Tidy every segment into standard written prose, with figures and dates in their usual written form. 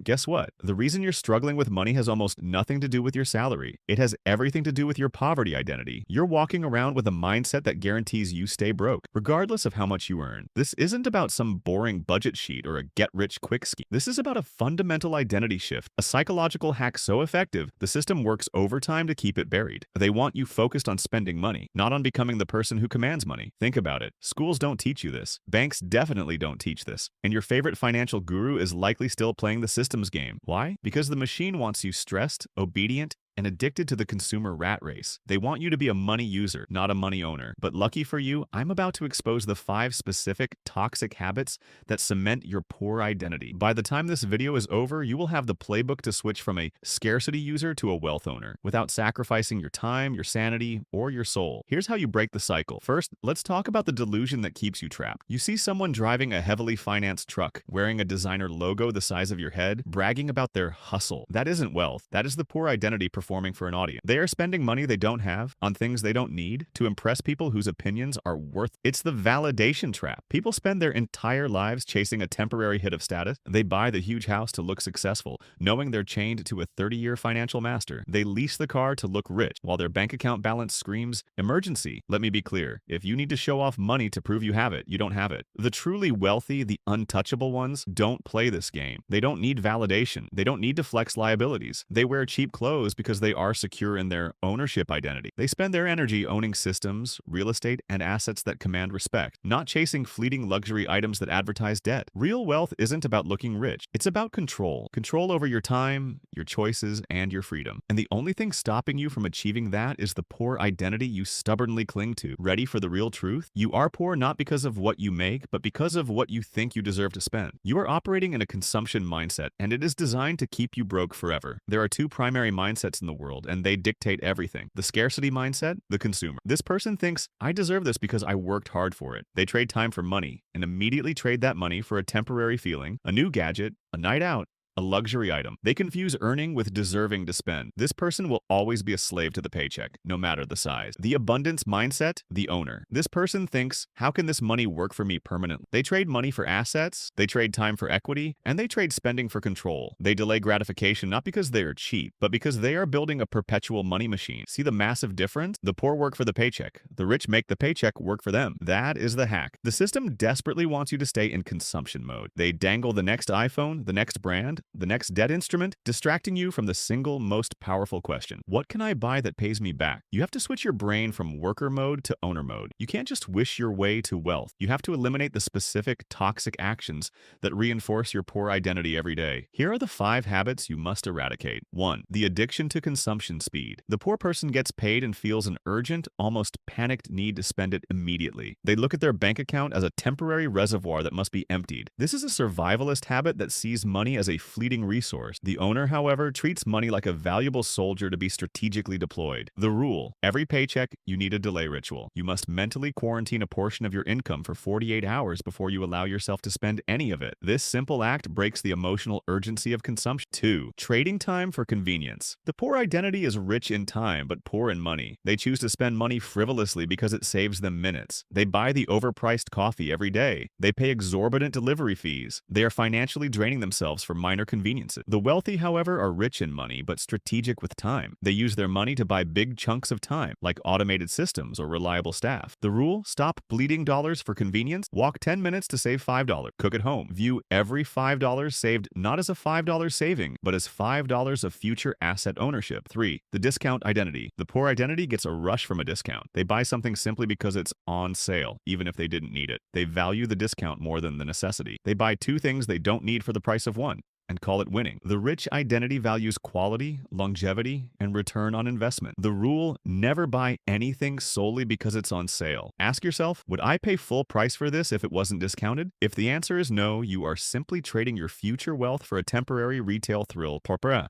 Guess what? The reason you're struggling with money has almost nothing to do with your salary. It has everything to do with your poverty identity. You're walking around with a mindset that guarantees you stay broke, regardless of how much you earn. This isn't about some boring budget sheet or a get-rich-quick scheme. This is about a fundamental identity shift, a psychological hack so effective, the system works overtime to keep it buried. They want you focused on spending money, not on becoming the person who commands money. Think about it. Schools don't teach you this. Banks definitely don't teach this. And your favorite financial guru is likely still playing the systems game. Why? Because the machine wants you stressed, obedient, and addicted to the consumer rat race. They want you to be a money user, not a money owner. But lucky for you, I'm about to expose the 5 specific toxic habits that cement your poor identity. By the time this video is over, you will have the playbook to switch from a scarcity user to a wealth owner without sacrificing your time, your sanity, or your soul. Here's how you break the cycle. First, let's talk about the delusion that keeps you trapped. You see someone driving a heavily financed truck, wearing a designer logo the size of your head, bragging about their hustle. That isn't wealth. That is the poor identity performing for an audience. They are spending money they don't have on things they don't need to impress people whose opinions are worth. It's the validation trap. People spend their entire lives chasing a temporary hit of status. They buy the huge house to look successful, knowing they're chained to a 30-year financial master. They lease the car to look rich, while their bank account balance screams emergency. Let me be clear. If you need to show off money to prove you have it, you don't have it. The truly wealthy, the untouchable ones, don't play this game. They don't need validation. They don't need to flex liabilities. They wear cheap clothes because they are secure in their ownership identity. They spend their energy owning systems, real estate, and assets that command respect, not chasing fleeting luxury items that advertise debt. Real wealth isn't about looking rich. It's about control. Control over your time, your choices, and your freedom. And the only thing stopping you from achieving that is the poor identity you stubbornly cling to. Ready for the real truth? You are poor not because of what you make, but because of what you think you deserve to spend. You are operating in a consumption mindset, and it is designed to keep you broke forever. There are 2 primary mindsets in the world, and they dictate everything. The scarcity mindset, the consumer. This person thinks, I deserve this because I worked hard for it. They trade time for money, and immediately trade that money for a temporary feeling, a new gadget, a night out, a luxury item. They confuse earning with deserving to spend. This person will always be a slave to the paycheck, no matter the size. The abundance mindset, the owner. This person thinks, how can this money work for me permanently? They trade money for assets, they trade time for equity, and they trade spending for control. They delay gratification not because they are cheap, but because they are building a perpetual money machine. See the massive difference? The poor work for the paycheck. The rich make the paycheck work for them. That is the hack. The system desperately wants you to stay in consumption mode. They dangle the next iPhone, the next brand, the next debt instrument, distracting you from the single most powerful question. What can I buy that pays me back? You have to switch your brain from worker mode to owner mode. You can't just wish your way to wealth. You have to eliminate the specific toxic actions that reinforce your poor identity every day. Here are the 5 habits you must eradicate. 1. The addiction to consumption speed. The poor person gets paid and feels an urgent, almost panicked need to spend it immediately. They look at their bank account as a temporary reservoir that must be emptied. This is a survivalist habit that sees money as a fleeting resource. The owner, however, treats money like a valuable soldier to be strategically deployed. The rule: every paycheck, you need a delay ritual. You must mentally quarantine a portion of your income for 48 hours before you allow yourself to spend any of it. This simple act breaks the emotional urgency of consumption. 2. Trading time for convenience. The poor identity is rich in time, but poor in money. They choose to spend money frivolously because it saves them minutes. They buy the overpriced coffee every day. They pay exorbitant delivery fees. They are financially draining themselves for minor conveniences. The wealthy, however, are rich in money, but strategic with time. They use their money to buy big chunks of time, like automated systems or reliable staff. The rule: stop bleeding dollars for convenience. Walk 10 minutes to save $5. Cook at home. View every $5 saved not as a $5 saving, but as $5 of future asset ownership. 3. The discount identity. The poor identity gets a rush from a discount. They buy something simply because it's on sale, even if they didn't need it. They value the discount more than the necessity. They buy 2 things they don't need for the price of one, and call it winning. The rich identity values quality, longevity, and return on investment. The rule: never buy anything solely because it's on sale. Ask yourself, would I pay full price for this if it wasn't discounted? If the answer is no, you are simply trading your future wealth for a temporary retail thrill.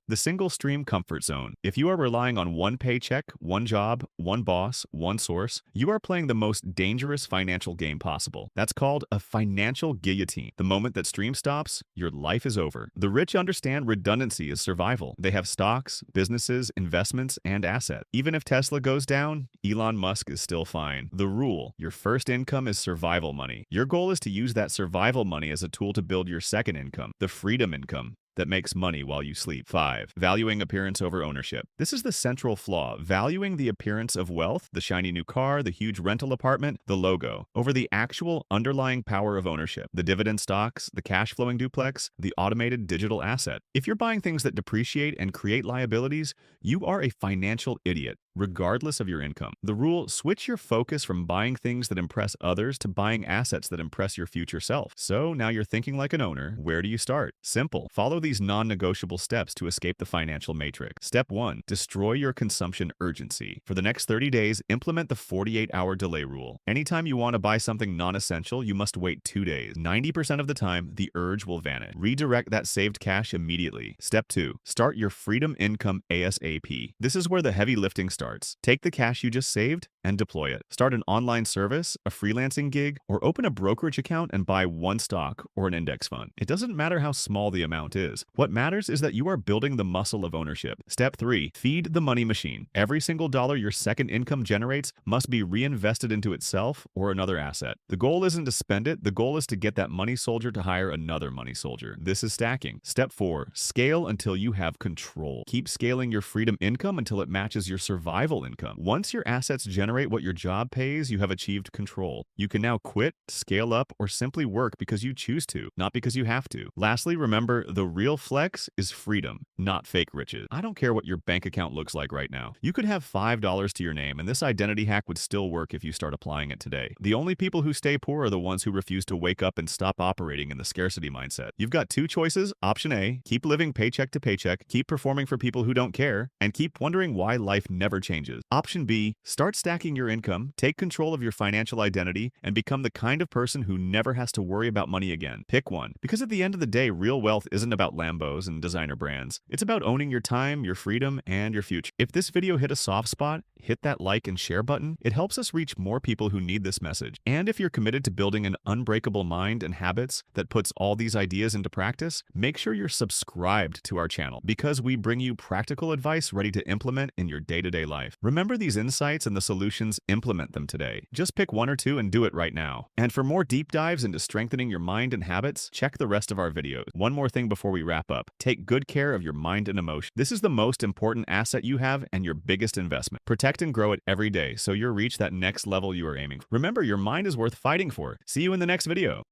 The single stream comfort zone. If you are relying on one paycheck, one job, one boss, one source, you are playing the most dangerous financial game possible. That's called a financial guillotine. The moment that stream stops, your life is over. The rich understand redundancy is survival. They have stocks, businesses, investments, and assets. Even if Tesla goes down, Elon Musk is still fine. The rule: your first income is survival money. Your goal is to use that survival money as a tool to build your second income, the freedom income. that makes money while you sleep. 5. Valuing appearance over ownership. This is the central flaw, valuing the appearance of wealth, the shiny new car, the huge rental apartment, the logo, over the actual underlying power of ownership, the dividend stocks, the cash-flowing duplex, the automated digital asset. If you're buying things that depreciate and create liabilities, you are a financial idiot, regardless of your income. The rule: switch your focus from buying things that impress others to buying assets that impress your future self. So now you're thinking like an owner. Where do you start? Simple. Follow these non-negotiable steps to escape the financial matrix. Step 1. Destroy your consumption urgency. For the next 30 days, implement the 48-hour delay rule. Anytime you want to buy something non-essential, you must wait 2 days. 90% of the time, the urge will vanish. Redirect that saved cash immediately. Step 2. Start your freedom income ASAP. This is where the heavy lifting starts. Take the cash you just saved and deploy it. Start an online service, a freelancing gig, or open a brokerage account and buy one stock or an index fund. It doesn't matter how small the amount is. What matters is that you are building the muscle of ownership. Step 3. Feed the money machine. Every single dollar your second income generates must be reinvested into itself or another asset. The goal isn't to spend it. The goal is to get that money soldier to hire another money soldier. This is stacking. Step 4. Scale until you have control. Keep scaling your freedom income until it matches your survival income. Once your assets generate what your job pays, you have achieved control. You can now quit, scale up, or simply work because you choose to, not because you have to. Lastly, remember, the real flex is freedom, not fake riches. I don't care what your bank account looks like right now. You could have $5 to your name, and this identity hack would still work if you start applying it today. The only people who stay poor are the ones who refuse to wake up and stop operating in the scarcity mindset. You've got 2 choices. Option A: keep living paycheck to paycheck, keep performing for people who don't care, and keep wondering why life never changes. Option B: start stacking your income, take control of your financial identity, and become the kind of person who never has to worry about money again. Pick one, because at the end of the day, real wealth isn't about Lambos and designer brands. It's about owning your time, your freedom, and your future. If this video hit a soft spot, hit that like and share button. It helps us reach more people who need this message. And if you're committed to building an unbreakable mind and habits that puts all these ideas into practice, make sure you're subscribed to our channel, because we bring you practical advice ready to implement in your day-to-day life. Remember these insights and the solutions, implement them today. Just pick 1 or 2 and do it right now. And for more deep dives into strengthening your mind and habits, check the rest of our videos. One more thing before we wrap up: take good care of your mind and emotion. This is the most important asset you have and your biggest investment. Protect and grow it every day so you'll reach that next level you are aiming for. Remember, your mind is worth fighting for. See you in the next video.